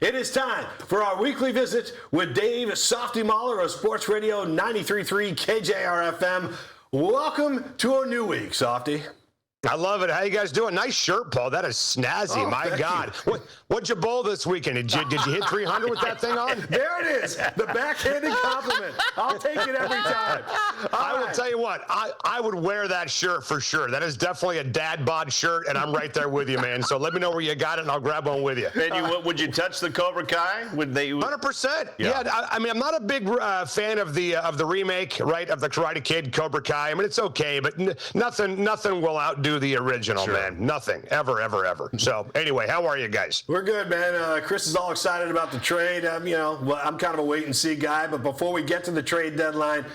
It is time for our weekly visit with Dave Softy Mahler of Sports Radio 93.3 KJR-FM. Welcome to a new week, Softy. I love it. How you guys doing? Nice shirt, Paul. That is snazzy. Oh, My God. What'd you bowl this weekend? Did you hit 300 with that thing on? There it is. The backhanded compliment. I'll take it every time. I will tell you what. I would wear that shirt for sure. That is definitely a dad bod shirt, and I'm right there with you, man. So let me know where you got it, and I'll grab one with you. And would you touch the Cobra Kai? Would they? 100%. Yeah. I mean, I'm not a big fan of the remake, right, of the Karate Kid, Cobra Kai. I mean, it's okay, but nothing will outdo the original, sure. Man. Nothing. Ever. So, anyway, how are you guys? We're good, man. Chris is all excited about the trade. I'm kind of a wait-and-see guy, but before we get to the trade deadline,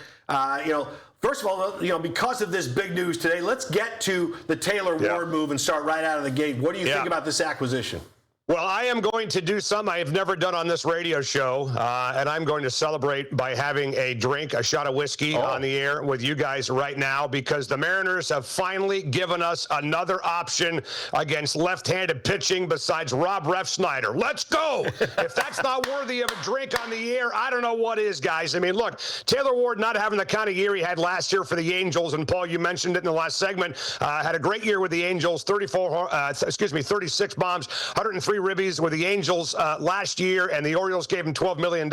first of all, because of this big news today, let's get to the Taylor Ward move and start right out of the gate. What do you think about this acquisition? Well, I am going to do something I have never done on this radio show, and I'm going to celebrate by having a shot of whiskey on the air with you guys right now, because the Mariners have finally given us another option against left-handed pitching besides Rob Refsnyder. Let's go! If that's not worthy of a drink on the air, I don't know what is, guys. I mean, look, Taylor Ward not having the kind of year he had last year for the Angels, and Paul, you mentioned it in the last segment, had a great year with the Angels, 36 bombs, 103 ribbies with the Angels last year, and the Orioles gave him $12 million.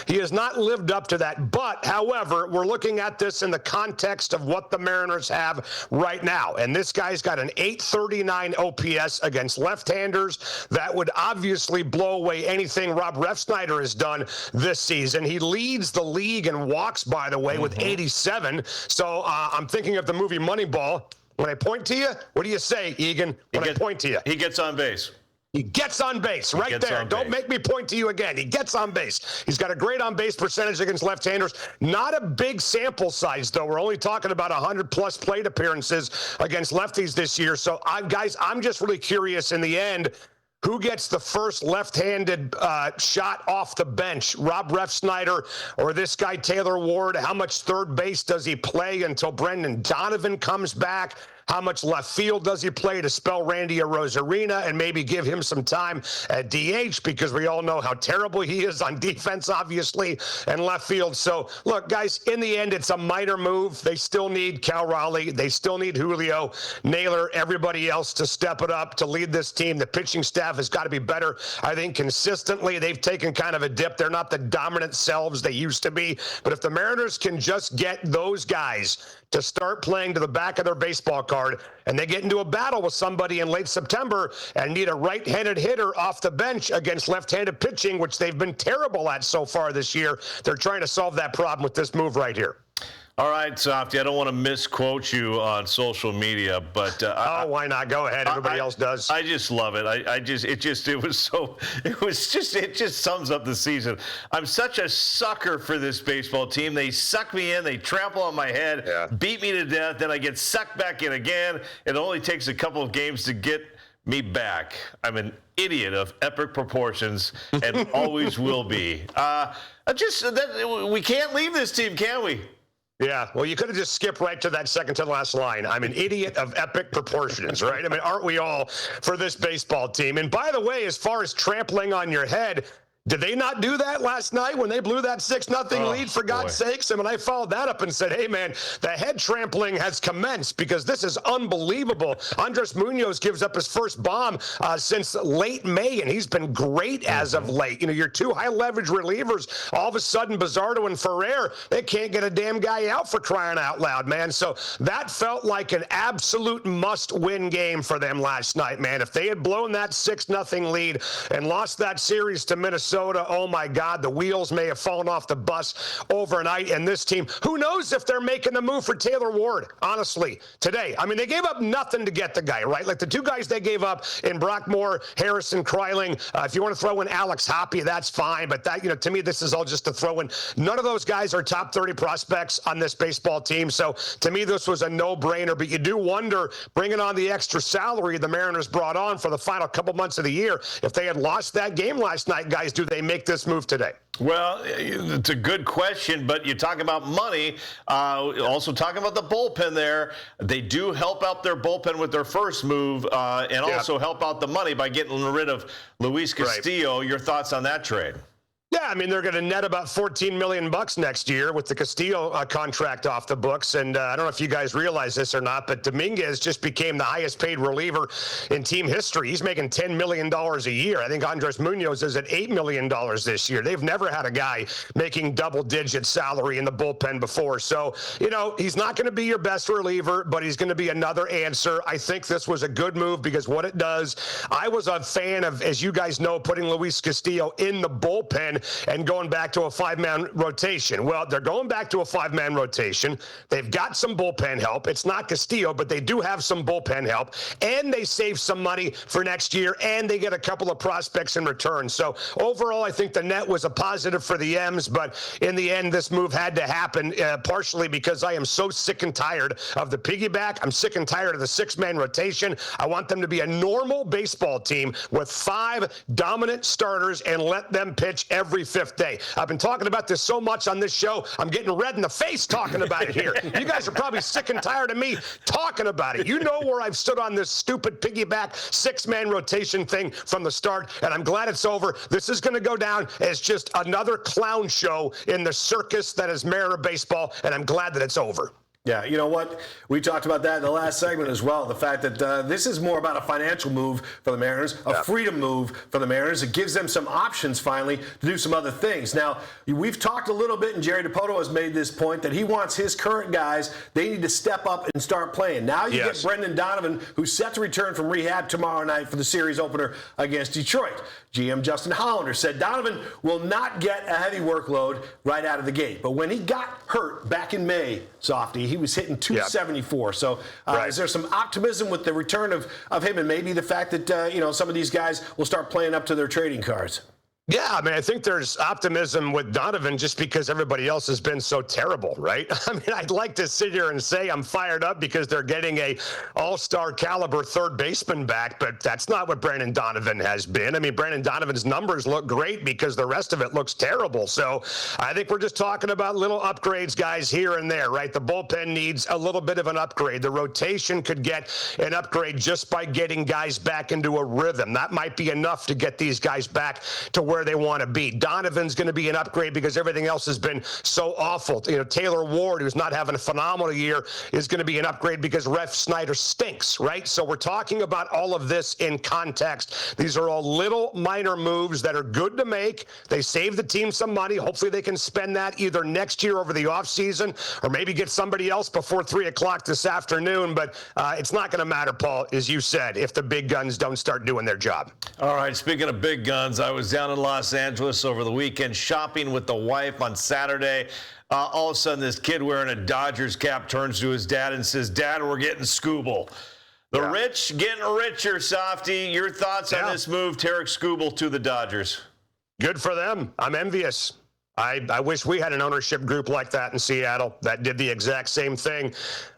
He has not lived up to that. But, however, we're looking at this in the context of what the Mariners have right now. And this guy's got an .839 OPS against left-handers. That would obviously blow away anything Rob Refsnyder has done this season. He leads the league in walks, by the way, with 87. So I'm thinking of the movie Moneyball. When I point to you, what do you say, Egan? I point to you. He gets on base. He gets on base right there. Don't make me point to you again. He gets on base. He's got a great on-base percentage against left-handers. Not a big sample size, though. We're only talking about 100-plus plate appearances against lefties this year. So, guys, I'm just really curious in the end, who gets the first left-handed shot off the bench? Rob Refsnyder or this guy Taylor Ward? How much third base does he play until Brendan Donovan comes back? How much left field does he play to spell Randy Arozarena and maybe give him some time at DH, because we all know how terrible he is on defense, obviously, and left field. So, look, guys, in the end, it's a minor move. They still need Cal Raleigh. They still need Julio, Naylor, everybody else to step it up, to lead this team. The pitching staff has got to be better. I think consistently they've taken kind of a dip. They're not the dominant selves they used to be. But if the Mariners can just get those guys to start playing to the back of their baseball card, and they get into a battle with somebody in late September and need a right-handed hitter off the bench against left-handed pitching, which they've been terrible at so far this year, they're trying to solve that problem with this move right here. All right, Softy, I don't want to misquote you on social media, but why not? Go ahead. Everybody else does. I just love it. It just sums up the season. I'm such a sucker for this baseball team. They suck me in, they trample on my head, beat me to death, then I get sucked back in again. It only takes a couple of games to get me back. I'm an idiot of epic proportions and always will be. We can't leave this team, can we? Yeah, well, you could have just skipped right to that second to last line. I'm an idiot of epic proportions, right? I mean, aren't we all for this baseball team? And by the way, as far as trampling on your head, did they not do that last night when they blew that 6-0 lead, for God's sakes? I mean, I followed that up and said, hey, man, the head trampling has commenced, because this is unbelievable. Andres Munoz gives up his first bomb since late May, and he's been great as of late. You know, your two high-leverage relievers, all of a sudden, Bizardo and Ferrer, they can't get a damn guy out, for crying out loud, man. So that felt like an absolute must-win game for them last night, man. If they had blown that 6-0 lead and lost that series to Minnesota, oh my God, the wheels may have fallen off the bus overnight. And this team, who knows if they're making the move for Taylor Ward, honestly, today. I mean, they gave up nothing to get the guy, right? Like the two guys they gave up in Brockmore, Harrison, Kryling. If you want to throw in Alex Hoppe, that's fine. But that, to me, this is all just a throw in. None of those guys are top 30 prospects on this baseball team. So to me, this was a no-brainer. But you do wonder, bringing on the extra salary the Mariners brought on for the final couple months of the year, if they had lost that game last night, guys, do they make this move today? Well, it's a good question, but you talk about money. Also talking about the bullpen there. They do help out their bullpen with their first move and also help out the money by getting rid of Luis Castillo. Right. Your thoughts on that trade? Yeah, I mean, they're going to net about $14 million next year with the Castillo contract off the books. And I don't know if you guys realize this or not, but Dominguez just became the highest paid reliever in team history. He's making $10 million a year. I think Andres Munoz is at $8 million this year. They've never had a guy making double-digit salary in the bullpen before. So, you know, he's not going to be your best reliever, but he's going to be another answer. I think this was a good move because what it does, I was a fan of, as you guys know, putting Luis Castillo in the bullpen and going back to a five-man rotation. Well, they're going back to a five-man rotation. They've got some bullpen help. It's not Castillo, but they do have some bullpen help, and they save some money for next year, and they get a couple of prospects in return. So overall, I think the net was a positive for the M's, but in the end, this move had to happen partially because I am so sick and tired of the piggyback. I'm sick and tired of the six-man rotation. I want them to be a normal baseball team with 5 dominant starters and let them pitch every 5th day. I've been talking about this so much on this show, I'm getting red in the face talking about it here. You guys are probably sick and tired of me talking about it. You know where I've stood on this stupid piggyback 6-man rotation thing from the start, and I'm glad it's over. This is going to go down as just another clown show in the circus that is Mariner baseball, and I'm glad that it's over. Yeah, you know what? We talked about that in the last segment as well. The fact that this is more about a financial move for the Mariners, a freedom move for the Mariners. It gives them some options finally to do some other things. Now, we've talked a little bit, and Jerry DiPoto has made this point that he wants his current guys, they need to step up and start playing. Now you get Brendan Donovan, who's set to return from rehab tomorrow night for the series opener against Detroit. GM Justin Hollander said Donovan will not get a heavy workload right out of the gate. But when he got hurt back in May, Softy, he was hitting 274. So is there some optimism with the return of him and maybe the fact that, some of these guys will start playing up to their trading cards? Yeah, I mean, I think there's optimism with Donovan just because everybody else has been so terrible, right? I mean, I'd like to sit here and say I'm fired up because they're getting a all-star caliber third baseman back, but that's not what Brandon Donovan has been. I mean, Brandon Donovan's numbers look great because the rest of it looks terrible. So I think we're just talking about little upgrades, guys, here and there, right? The bullpen needs a little bit of an upgrade. The rotation could get an upgrade just by getting guys back into a rhythm. That might be enough to get these guys back to where they want to be. Donovan's going to be an upgrade because everything else has been so awful. Taylor Ward, who's not having a phenomenal year, is going to be an upgrade because Ref Snyder stinks, right? So we're talking about all of this in context. These are all little minor moves that are good to make. They save the team some money. Hopefully they can spend that either next year over the offseason or maybe get somebody else before 3 o'clock this afternoon. But it's not going to matter, Paul, as you said, if the big guns don't start doing their job. All right, speaking of big guns, I was down in Los Angeles over the weekend shopping with the wife on Saturday. All of a sudden, this kid wearing a Dodgers cap turns to his dad and says, "Dad, we're getting Skubal." The rich getting richer, Softy. Your thoughts on this move, Tarek Skubal to the Dodgers? Good for them. I'm envious. I wish we had an ownership group like that in Seattle that did the exact same thing.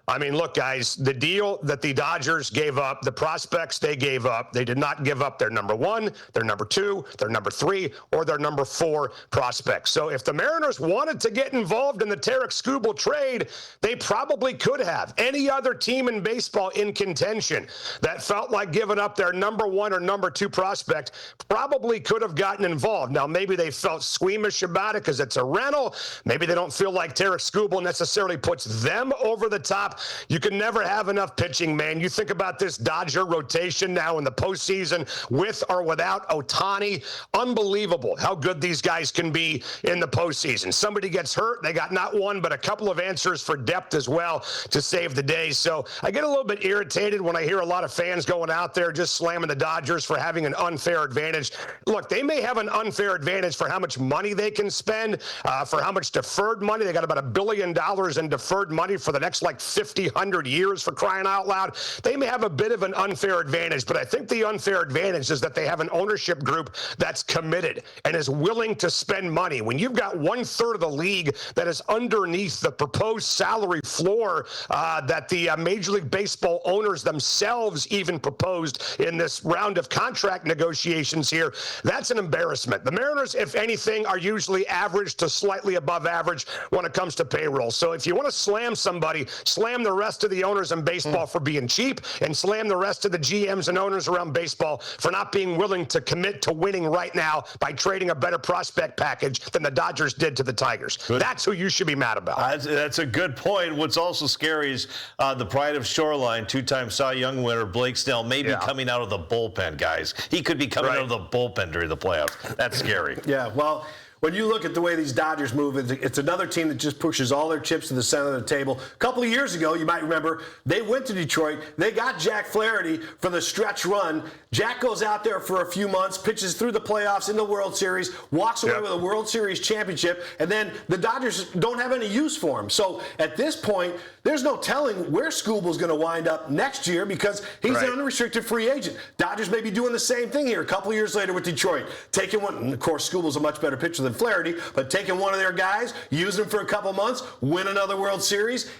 I mean, look, guys, the deal that the Dodgers gave up, the prospects they gave up, they did not give up their number 1, their number 2, their number 3, or their number 4 prospects. So if the Mariners wanted to get involved in the Tarek Skubal trade, they probably could have. Any other team in baseball in contention that felt like giving up their number 1 or number 2 prospect probably could have gotten involved. Now, maybe they felt squeamish about it because it's a rental. Maybe they don't feel like Tarek Skubal necessarily puts them over the top. You can never have enough pitching, man. You think about this Dodger rotation now in the postseason with or without Ohtani. Unbelievable how good these guys can be in the postseason. Somebody gets hurt, they got not one but a couple of answers for depth as well to save the day. So I get a little bit irritated when I hear a lot of fans going out there just slamming the Dodgers for having an unfair advantage. Look, they may have an unfair advantage for how much money they can spend, for how much deferred money. They got about $1 billion in deferred money for the next 50 50, 100 years, for crying out loud. They may have a bit of an unfair advantage, but I think the unfair advantage is that they have an ownership group that's committed and is willing to spend money. When you've got 1/3 of the league that is underneath the proposed salary floor that the Major League Baseball owners themselves even proposed in this round of contract negotiations here, that's an embarrassment. The Mariners, if anything, are usually average to slightly above average when it comes to payroll. So if you want to slam somebody, slam the rest of the owners in baseball for being cheap, and slam the rest of the GMs and owners around baseball for not being willing to commit to winning right now by trading a better prospect package than the Dodgers did to the Tigers. Good. That's who you should be mad about. That's a good point. What's also scary is the pride of Shoreline, two-time Cy Young winner Blake Snell may be coming out of the bullpen, guys. He could be coming out of the bullpen during the playoffs. That's scary. Yeah, well, when you look at the way these Dodgers move, it's another team that just pushes all their chips to the center of the table. A couple of years ago, you might remember, they went to Detroit. They got Jack Flaherty for the stretch run. Jack goes out there for a few months, pitches through the playoffs in the World Series, walks away with a World Series championship, and then the Dodgers don't have any use for him. So at this point, there's no telling where Skubal's going to wind up next year because he's an unrestricted free agent. Dodgers may be doing the same thing here a couple of years later with Detroit. Taking one, and of course, Skubal's a much better pitcher than Flaherty, but taking one of their guys, use him for a couple months, win another World Series.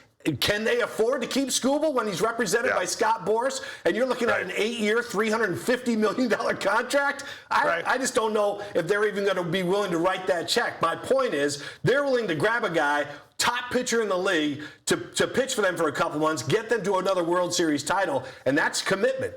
Can they afford to keep Skubal when he's represented by Scott Boras? And you're looking at an 8-year, $350 million contract? I just don't know if they're even going to be willing to write that check. My point is, they're willing to grab a guy, top pitcher in the league, to pitch for them for a couple months, get them to another World Series title, and that's commitment.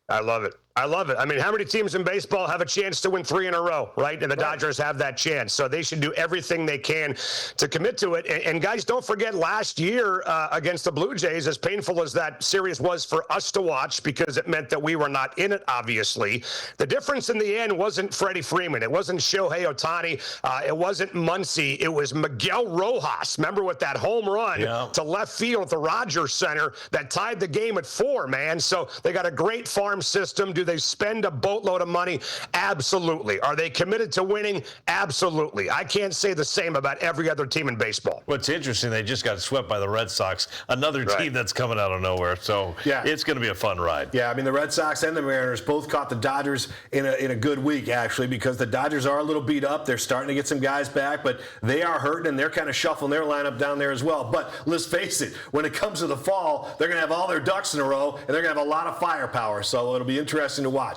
I love it. I love it. I mean, how many teams in baseball have a chance to win 3 in a row, right? And the Dodgers have that chance. So they should do everything they can to commit to it. And guys, don't forget last year against the Blue Jays, as painful as that series was for us to watch because it meant that we were not in it, obviously. The difference in the end wasn't Freddie Freeman. It wasn't Shohei Ohtani. It wasn't Muncy. It was Miguel Rojas. Remember with that home run to left field at the Rogers Center that tied the game at 4, man. So they got a great farm system. Do they spend a boatload of money? Absolutely. Are they committed to winning? Absolutely. I can't say the same about every other team in baseball. What's interesting, they just got swept by the Red Sox, another team that's coming out of nowhere. So it's going to be a fun ride. Yeah, I mean, the Red Sox and the Mariners both caught the Dodgers in a good week, actually, because the Dodgers are a little beat up. They're starting to get some guys back, but they are hurting, and they're kind of shuffling their lineup down there as well. But let's face it, when it comes to the fall, they're going to have all their ducks in a row, and they're going to have a lot of firepower. So it'll be interesting to watch.